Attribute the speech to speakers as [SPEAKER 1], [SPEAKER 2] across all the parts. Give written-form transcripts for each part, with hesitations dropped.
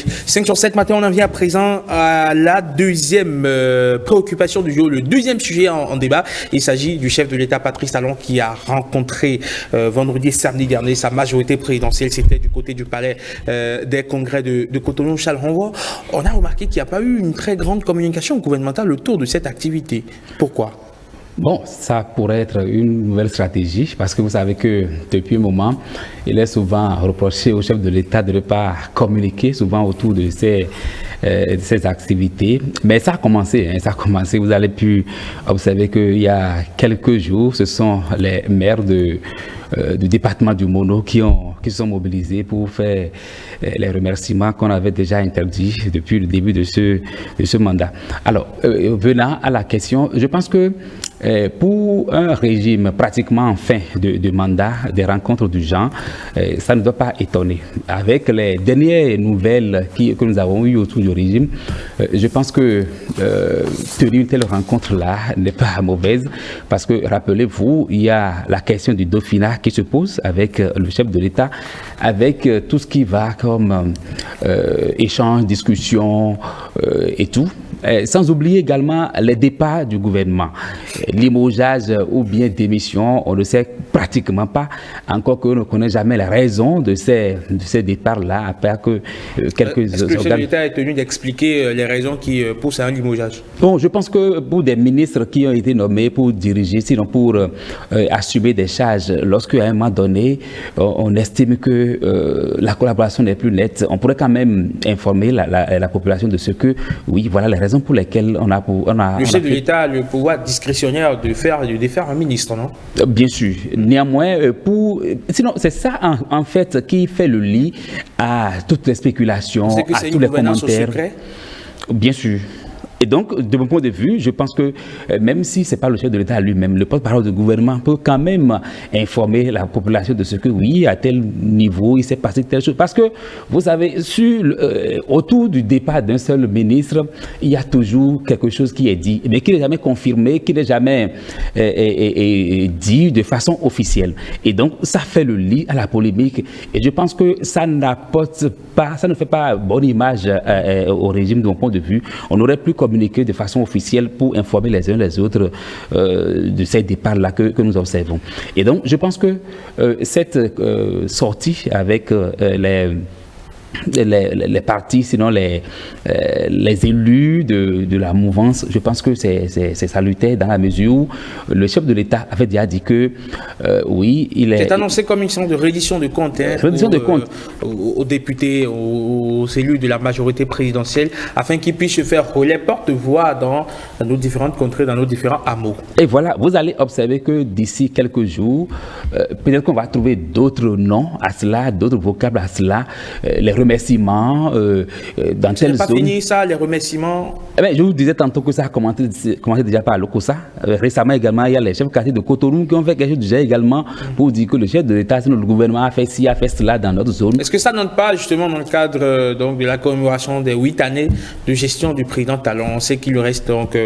[SPEAKER 1] 5 sur 7 matin, on en vient à présent à la deuxième préoccupation du jour, le deuxième sujet en débat. Il s'agit du chef de l'État, Patrice Talon, qui a rencontré vendredi et samedi dernier sa majorité présidentielle. C'était du côté du palais des congrès de Cotonou. Charles Renvoy, on a remarqué qu'il n'y a pas eu une très grande communication gouvernementale autour de cette activité. Pourquoi ?
[SPEAKER 2] Bon, ça pourrait être une nouvelle stratégie parce que vous savez que depuis un moment, il est souvent reproché au chef de l'État de ne pas communiquer souvent autour de ces activités. Mais ça a commencé, Vous avez pu observer qu'il y a quelques jours, ce sont les maires du département du Mono qui se sont mobilisés pour faire les remerciements qu'on avait déjà interdits depuis le début de ce mandat. Alors, venant à la question, je pense que pour un régime pratiquement en fin de mandat, des rencontres du genre, ça ne doit pas étonner. Avec les dernières nouvelles que nous avons eues autour du régime, je pense que tenir une telle rencontre-là n'est pas mauvaise parce que, rappelez-vous, il y a la question du Dauphinat qui se pose avec le chef de l'État, avec tout ce qui va comme échange, discussion et tout. Sans oublier également les départs du gouvernement, limogeage ou bien démission, on ne sait pratiquement pas, encore qu'on ne connaît jamais les raisons de ces départs-là, après que quelques...
[SPEAKER 1] Est-ce que le chef de l'État est tenu d'expliquer les raisons qui poussent à un limogeage?
[SPEAKER 2] Bon, je pense que pour des ministres qui ont été nommés pour diriger, sinon pour assumer des charges, lorsqu'à un moment donné, on estime que la collaboration n'est plus nette, on pourrait quand même informer la population de ce que, oui, voilà les raisons pour lesquelles on a...
[SPEAKER 1] Le chef de l'État a le pouvoir discrétionnaire de faire et de défaire un ministre, non?
[SPEAKER 2] Bien sûr. Néanmoins, sinon, c'est ça en fait qui fait le lit à toutes les spéculations, à tous les commentaires. Bien sûr. Et donc, de mon point de vue, je pense que même si ce n'est pas le chef de l'État lui-même, le porte-parole du gouvernement peut quand même informer la population de ce que, oui, à tel niveau, il s'est passé telle chose. Parce que, vous savez, autour du départ d'un seul ministre, il y a toujours quelque chose qui est dit, mais qui n'est jamais confirmé, qui n'est jamais dit de façon officielle. Et donc, ça fait le lit à la polémique. Et je pense que ça n'apporte pas, ça ne fait pas bonne image au régime de mon point de vue. On aurait plus communiquer de façon officielle pour informer les uns les autres de ces départs-là que nous observons. Et donc, je pense que cette sortie avec les partis, sinon les élus de la mouvance, je pense que c'est salutaire dans la mesure où le chef de l'État avait déjà dit que oui, il est...
[SPEAKER 1] C'est annoncé comme une sorte de reddition de comptes aux députés, aux élus de la majorité présidentielle, afin qu'ils puissent se faire relais porte-voix dans nos différentes contrées, dans nos différents hameaux.
[SPEAKER 2] Et voilà, vous allez observer que d'ici quelques jours, peut-être qu'on va trouver d'autres noms à cela, d'autres vocables à cela, les remerciements dans telle zone.
[SPEAKER 1] C'est pas fini ça, les remerciements?
[SPEAKER 2] Je vous disais tantôt que ça a commencé déjà par Lokossa. Récemment également, il y a les chefs quartiers de Cotonou qui ont fait quelque chose déjà également pour dire que le chef de l'État, sinon le gouvernement a fait ci, a fait cela dans notre zone.
[SPEAKER 1] Est-ce que ça n'entre pas justement dans le cadre donc, de la commémoration des 8 années de gestion du président Talon? On sait qu'il lui reste donc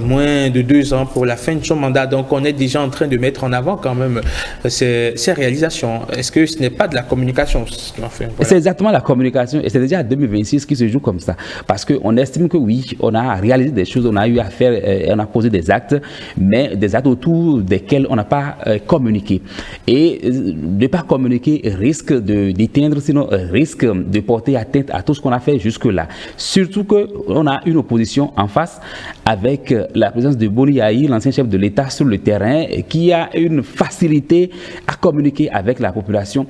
[SPEAKER 1] moins de 2 ans pour la fin de son mandat. Donc on est déjà en train de mettre en avant quand même ces réalisations. Est-ce que ce n'est pas de la communication? Enfin, voilà.
[SPEAKER 2] C'est exactement la communication et c'est déjà 2026 qui se joue comme ça. Parce qu'on estime que oui, on a réalisé des choses, on a eu à faire, on a posé des actes, mais des actes autour desquels on n'a pas communiqué. Et ne pas communiquer risque d'éteindre, sinon risque de porter atteinte à tout ce qu'on a fait jusque-là. Surtout qu'on a une opposition en face avec la présence de Boni Yahi, l'ancien chef de l'État sur le terrain, qui a une facilité à communiquer avec la population.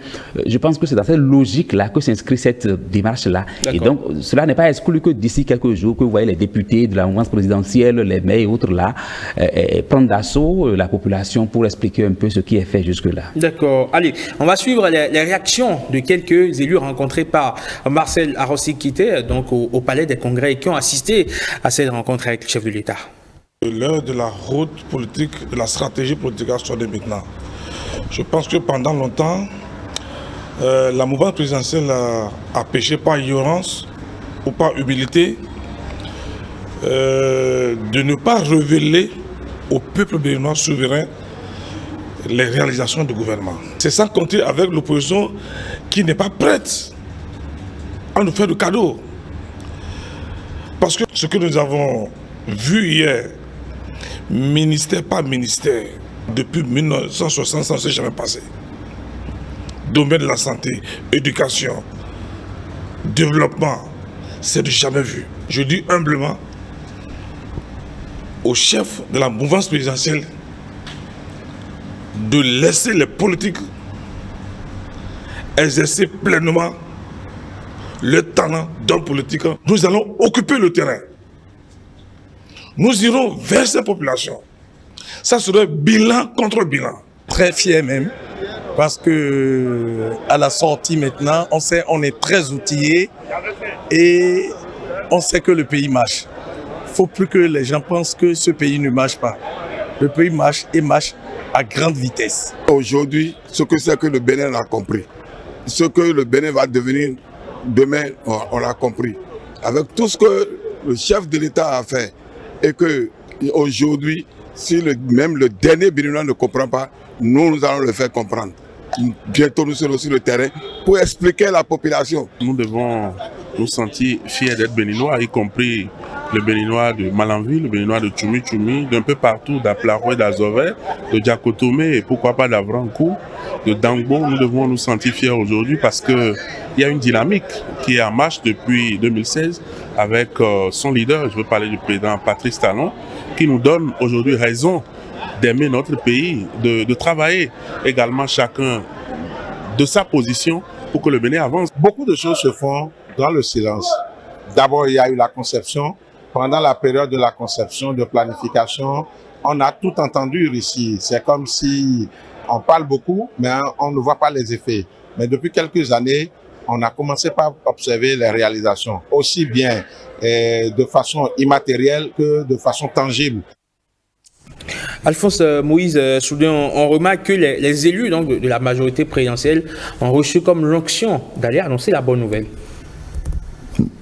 [SPEAKER 2] Je pense que c'est dans cette logique-là que s'inscrit cette démarche-là. Et donc, cela n'est pas exclu que d'ici quelques jours, que vous voyez les députés de la mouvance présidentielle, les maires et autres là, prendre d'assaut la population pour expliquer un peu ce qui est fait jusque-là.
[SPEAKER 1] D'accord. Allez, on va suivre les réactions de quelques élus rencontrés par Marcel Arossi qui était donc au Palais des Congrès et qui ont assisté à cette rencontre avec le chef de l'État.
[SPEAKER 3] L'heure de la route politique, de la stratégie politique a sonné maintenant. Je pense que pendant longtemps, la mouvance présidentielle a péché par ignorance ou par humilité de ne pas révéler au peuple béninois souverain les réalisations du gouvernement. C'est sans compter avec l'opposition qui n'est pas prête à à nous faire de cadeaux. Parce que ce que nous avons vu hier, ministère par ministère, depuis 1960, ça ne s'est jamais passé. Domaine de la santé, éducation, développement, c'est du jamais vu. Je dis humblement au chef de la mouvance présidentielle de laisser les politiques exercer pleinement le talent d'homme politique. Nous allons occuper le terrain. Nous irons vers ces populations. Ça serait bilan contre bilan.
[SPEAKER 4] Très fier même, parce que à la sortie maintenant, on sait, on est très outillé et on sait que le pays marche. Il ne faut plus que les gens pensent que ce pays ne marche pas. Le pays marche et marche à grande vitesse.
[SPEAKER 5] Aujourd'hui, ce que c'est que le Bénin a compris. Ce que le Bénin va devenir demain, on l'a compris. Avec tout ce que le chef de l'État a fait et que aujourd'hui, si même le dernier Béninois ne comprend pas, nous allons le faire comprendre. Bientôt, nous serons sur le terrain pour expliquer à la population.
[SPEAKER 6] Nous devons nous sentir fiers d'être béninois, y compris le béninois de Malanville, le béninois de Tchoumi, d'un peu partout, d'Aplaroé, d'Azové, de Diakotomé et pourquoi pas d'Avrankou, de Dangbo. Nous devons nous sentir fiers aujourd'hui parce qu'il y a une dynamique qui est en marche depuis 2016 avec son leader, je veux parler du président Patrice Talon, qui nous donne aujourd'hui raison d'aimer notre pays, de travailler également chacun de sa position pour que le Bénin avance.
[SPEAKER 7] Beaucoup de choses se font dans le silence. D'abord, il y a eu la conception. Pendant la période de la conception, de planification, on a tout entendu ici. C'est comme si on parle beaucoup, mais on ne voit pas les effets. Mais depuis quelques années, on a commencé par observer les réalisations, aussi bien de façon immatérielle que de façon tangible.
[SPEAKER 1] Alphonse Moïse Soudan, on remarque que les élus donc, de la majorité présidentielle ont reçu comme l'onction d'aller annoncer la bonne nouvelle.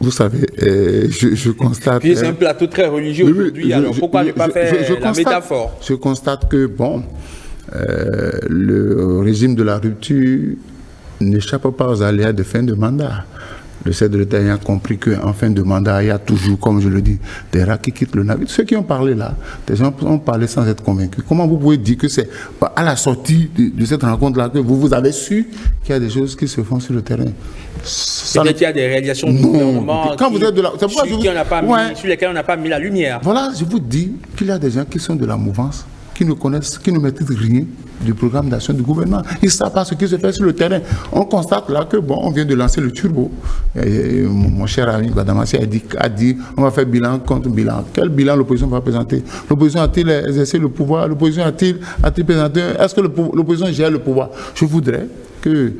[SPEAKER 8] Vous savez, je constate...
[SPEAKER 1] Puis c'est un plateau très religieux aujourd'hui, alors pourquoi ne pas faire la métaphore?
[SPEAKER 8] Je constate que, bon, le régime de la rupture n'échappe pas aux aléas de fin de mandat. Le chef de l'État a compris qu'en fin de mandat, il y a toujours, comme je le dis, des rats qui quittent le navire. Ceux qui ont parlé là, des gens ont parlé sans être convaincus. Comment vous pouvez dire que c'est à la sortie de cette rencontre-là que vous avez su qu'il y a des choses qui se font sur le terrain?
[SPEAKER 1] Peut-être qu'il y a des réalisations du gouvernement sur lesquelles on n'a pas mis la lumière.
[SPEAKER 8] Voilà, je vous dis qu'il y a des gens qui sont de la mouvance, qui ne connaissent, qui ne maîtrisent rien du programme d'action du gouvernement. Ils ne savent pas ce qui se fait sur le terrain. On constate là que, bon, on vient de lancer le turbo. Et mon cher ami Gbadamassi a dit on va faire bilan contre bilan. Quel bilan l'opposition va présenter? L'opposition a-t-il exercé le pouvoir? L'opposition a-t-il présenté? Est-ce que l'opposition gère le pouvoir? Je voudrais que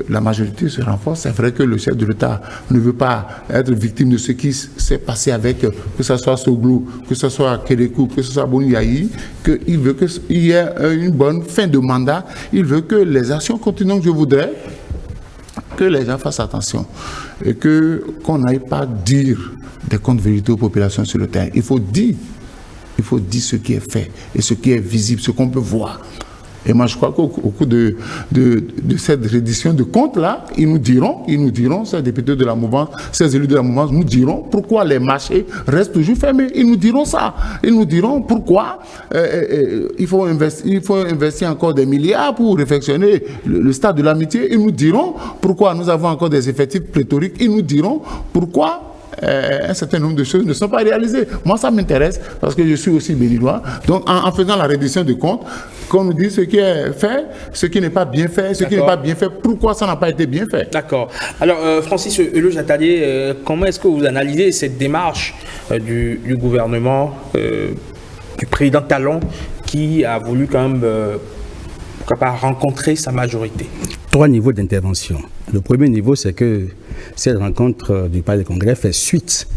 [SPEAKER 8] la majorité se renforce. C'est vrai que le chef de l'État ne veut pas être victime de ce qui s'est passé avec, que ce soit Soglou, que ce soit Kérékou, que ce soit Boni Yahi, qu'il veut qu'il y ait une bonne fin de mandat. Il veut que les actions continuent. Je voudrais que les gens fassent attention et qu'on n'aille pas dire des comptes vérités aux populations sur le terrain. Il faut dire ce qui est fait et ce qui est visible, ce qu'on peut voir. Et moi, je crois qu'au cours de cette reddition de comptes-là, ils nous diront, ces députés de la mouvance, ces élus de la mouvance, nous diront pourquoi les marchés restent toujours fermés. Ils nous diront ça. Ils nous diront pourquoi il faut investir encore des milliards pour réfectionner le stade de l'amitié. Ils nous diront pourquoi nous avons encore des effectifs pléthoriques. Ils nous diront pourquoi un certain nombre de choses ne sont pas réalisées. Moi, ça m'intéresse parce que je suis aussi béninois. Donc, en faisant la reddition de comptes, qu'on nous dise ce qui est fait, ce qui n'est pas bien fait, ce qui n'est pas bien fait, pourquoi ça n'a pas été bien fait.
[SPEAKER 1] D'accord. Alors, Francis Eleu-Jatadié, comment est-ce que vous analysez cette démarche du gouvernement, du président Talon, qui a voulu quand même rencontrer sa majorité?
[SPEAKER 9] 3 niveaux d'intervention. Le premier niveau, c'est que cette rencontre du Palais des Congrès fait suite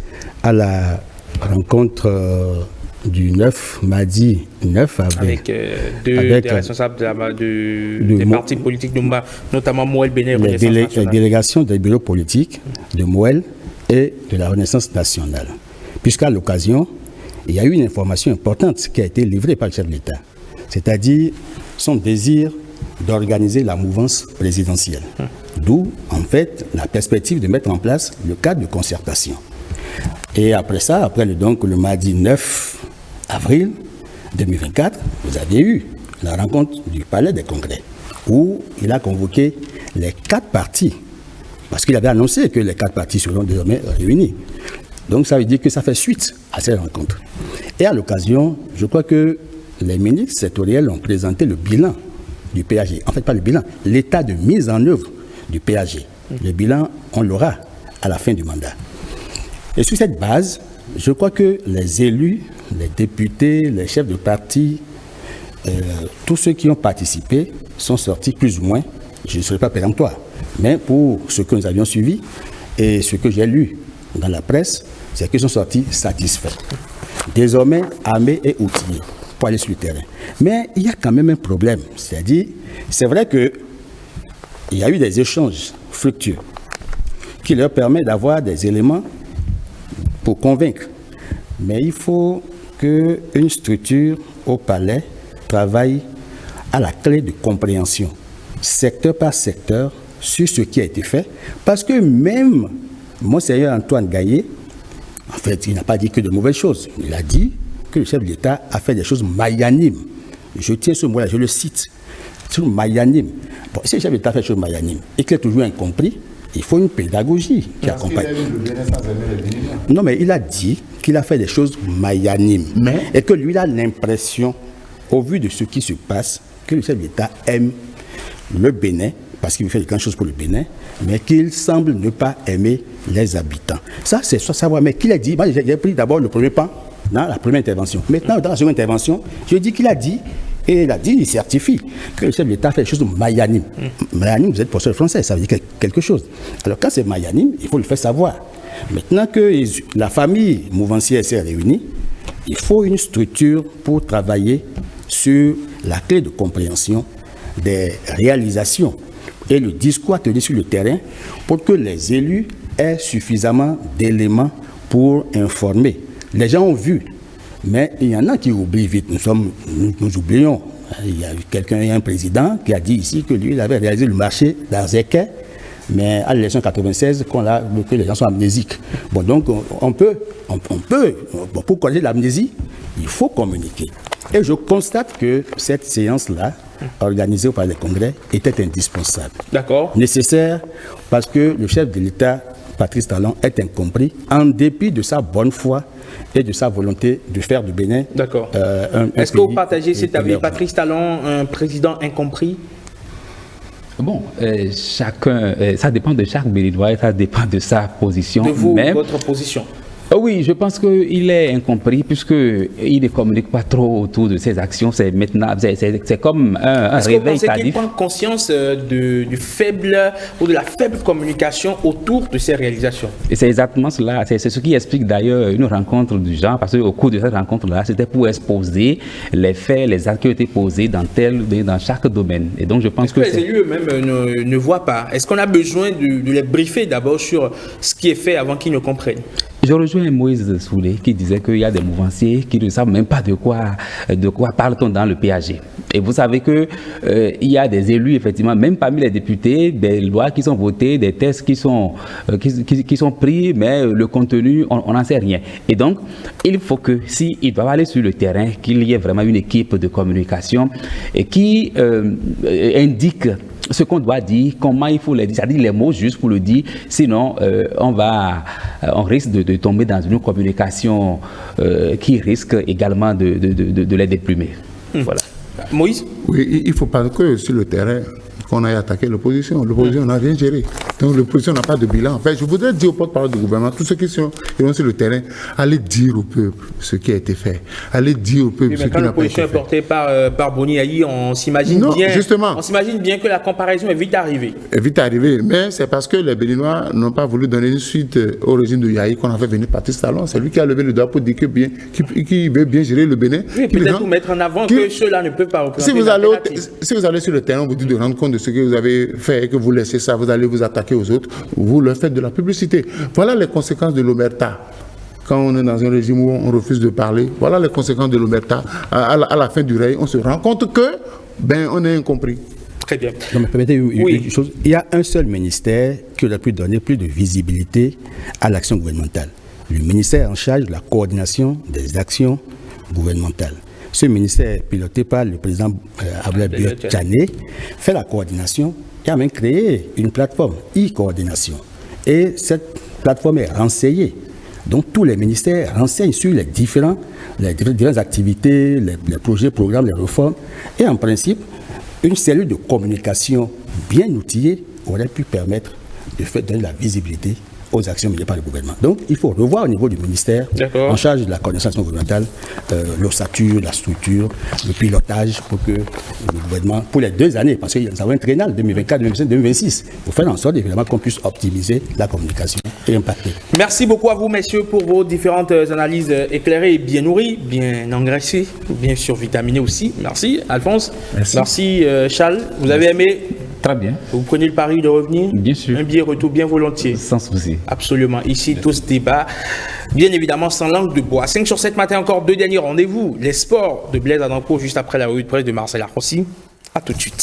[SPEAKER 9] à la rencontre du mardi 9
[SPEAKER 1] avec des responsables des partis politiques, notamment Mouel Bénin.
[SPEAKER 9] Les délégations des bureaux politiques de Mouel et de la Renaissance nationale. Puisqu'à l'occasion, il y a eu une information importante qui a été livrée par le chef de l'État, c'est-à-dire son désir d'organiser la mouvance présidentielle. D'où, en fait, la perspective de mettre en place le cadre de concertation. Et après ça, le mardi 9 avril 2024, vous avez eu la rencontre du Palais des Congrès, où il a convoqué les 4 partis, parce qu'il avait annoncé que les 4 partis seront désormais réunis. Donc ça veut dire que ça fait suite à cette rencontre. Et à l'occasion, je crois que les ministres sectoriels ont présenté le bilan du PAG. En fait, pas le bilan, l'état de mise en œuvre du PAG. Le bilan, on l'aura à la fin du mandat. Et sur cette base, je crois que les élus, les députés, les chefs de parti, tous ceux qui ont participé sont sortis plus ou moins, je ne serai pas péremptoire, mais pour ce que nous avions suivi et ce que j'ai lu dans la presse, c'est qu'ils sont sortis satisfaits. Désormais armés et outillés pour aller sur le terrain. Mais il y a quand même un problème, c'est-à-dire, c'est vrai qu'il y a eu des échanges fructueux qui leur permettent d'avoir des éléments pour convaincre. Mais il faut qu'une structure au palais travaille à la clé de compréhension, secteur par secteur, sur ce qui a été fait. Parce que même Monseigneur Antoine Gaillet, en fait, il n'a pas dit que de mauvaises choses. Il a dit que le chef de l'État a fait des choses magnanimes. Je tiens ce mot-là, je le cite. C'est magnanime. Bon, si le chef de l'État fait des choses magnanimes et qu'il est toujours incompris, il faut une pédagogie qui accompagne. Non, mais il a dit qu'il a fait des choses magnanimes. Et que lui, il a l'impression, au vu de ce qui se passe, que le chef de l'État aime le Bénin, parce qu'il veut faire de grandes choses pour le Bénin, mais qu'il semble ne pas aimer les habitants. Ça, c'est savoir. Mais qu'il a dit, moi j'ai pris d'abord le premier pas dans la première intervention. Maintenant, dans la seconde intervention, je dis qu'il a dit, et il a dit, il certifie que le chef de l'État fait des choses magnanimes. Magnanime, vous êtes professeur français, ça veut dire quelque chose. Alors quand c'est magnanime, il faut le faire savoir. Maintenant que la famille mouvancière s'est réunie, il faut une structure pour travailler sur la clé de compréhension des réalisations et le discours tenu sur le terrain pour que les élus aient suffisamment d'éléments pour informer. Les gens ont vu, mais il y en a qui oublient vite. Nous oublions. Il y a un président qui a dit ici que lui, il avait réalisé le marché d'Arzéquet, mais à l'élection 96, que les gens sont amnésiques. Bon, donc, on peut pour corriger l'amnésie, il faut communiquer. Et je constate que cette séance-là, organisée au Palais des Congrès, était indispensable. D'accord. Nécessaire, parce que le chef de l'État, Patrice Talon, est incompris, en dépit de sa bonne foi et de sa volonté de faire du Bénin. D'accord. Est-ce que vous partagez cet avis, Patrice Talon, un président incompris?
[SPEAKER 2] Bon, chacun, ça dépend de chaque Béninois, ça dépend de sa position.
[SPEAKER 1] De vous, votre position.
[SPEAKER 2] Oui, je pense qu'il est incompris puisqu'il ne communique pas trop autour de ses actions. C'est maintenant, c'est comme un réveil tardif. Est-ce que vous pensez qu'il prend conscience du faible ou de la faible communication autour de ses réalisations? Et c'est exactement cela. C'est ce qui explique d'ailleurs une rencontre du genre, parce qu'au cours de cette rencontre-là, c'était pour exposer les faits, les actes qui ont été posés dans chaque domaine. Et donc, je pense que les élus eux-mêmes ne voient pas. Est-ce qu'on a besoin de les briefer d'abord sur ce qui est fait avant qu'ils ne comprennent? Je rejoins Moïse Soulé qui disait qu'il y a des mouvanciers qui ne savent même pas de quoi parle-t-on dans le PAG. Et vous savez qu'il y a des élus, effectivement, même parmi les députés, des lois qui sont votées, des textes qui sont pris, mais le contenu, on n'en sait rien. Et donc, il faut que, s'ils doivent aller sur le terrain, qu'il y ait vraiment une équipe de communication et qui indique ce qu'on doit dire, comment il faut les dire, c'est-à-dire les mots juste pour le dire, sinon on risque de tomber dans une communication qui risque également de les déplumer. Voilà. Moïse?
[SPEAKER 8] Oui, il ne faut pas que sur le terrain qu'on aille attaquer l'opposition. L'opposition n'a rien géré. Donc l'opposition n'a pas de bilan. En fait, je voudrais dire au porte-parole du gouvernement, tous ceux qui sont sur le terrain, allez dire au peuple ce qui a été fait. Allez dire au peuple ce qui n'a pas été fait. Quand l'opposition est portée par Boni Ayi, on s'imagine bien que la comparaison est vite arrivée. Vite arrivée, mais c'est parce que les Béninois n'ont pas voulu donner une suite au régime de Yahi qu'on a fait venir Patrice Talon. C'est lui qui a levé le doigt pour dire qu'il veut bien gérer le Bénin. Oui, peut-être vous mettre en avant que ceux-là ne peuvent pas représenter si vous allez sur le terrain, vous dites de rendre compte de ce que vous avez fait et que vous laissez ça, vous allez vous attaquer aux autres, vous leur faites de la publicité. Voilà les conséquences de l'omerta. Quand on est dans un régime où on refuse de parler, voilà les conséquences de l'omerta. À la fin du règne, on se rend compte que on est incompris.
[SPEAKER 1] Très bien.
[SPEAKER 9] Donc, permettez une chose. Il y a un seul ministère qui aurait pu donner plus de visibilité à l'action gouvernementale. Le ministère en charge de la coordination des actions gouvernementales. Ce ministère, piloté par le président Abdoulaye Biot-Tchané, fait la coordination et a même créé une plateforme e-coordination. Et cette plateforme est renseignée. Donc tous les ministères renseignent sur les différentes activités, les projets, programmes, les réformes. Et en principe, une cellule de communication bien outillée aurait pu permettre de donner la visibilité aux actions menées par le gouvernement. Donc, il faut revoir au niveau du ministère en charge de la coordination gouvernementale, l'ossature, la structure, le pilotage pour que le gouvernement, pour les 2 années, parce que nous avons un triennal 2024, 2025, 2026, pour faire en sorte évidemment qu'on puisse optimiser la communication et impacter.
[SPEAKER 1] Merci beaucoup à vous, messieurs, pour vos différentes analyses éclairées et bien nourries, bien engraissées, bien sûr vitaminées aussi. Merci, Alphonse. Merci Charles. Vous avez aimé?
[SPEAKER 2] Très bien.
[SPEAKER 1] Vous prenez le pari de revenir?
[SPEAKER 2] Bien sûr.
[SPEAKER 1] Un billet retour bien volontiers.
[SPEAKER 2] Sans souci.
[SPEAKER 1] Absolument. Ici, tout ce débat, bien évidemment, sans langue de bois. 5 sur 7 matin, encore 2 derniers rendez-vous. Les sports de Blaise Adamco, juste après la revue de presse de Marcel Arrossi. À tout de suite.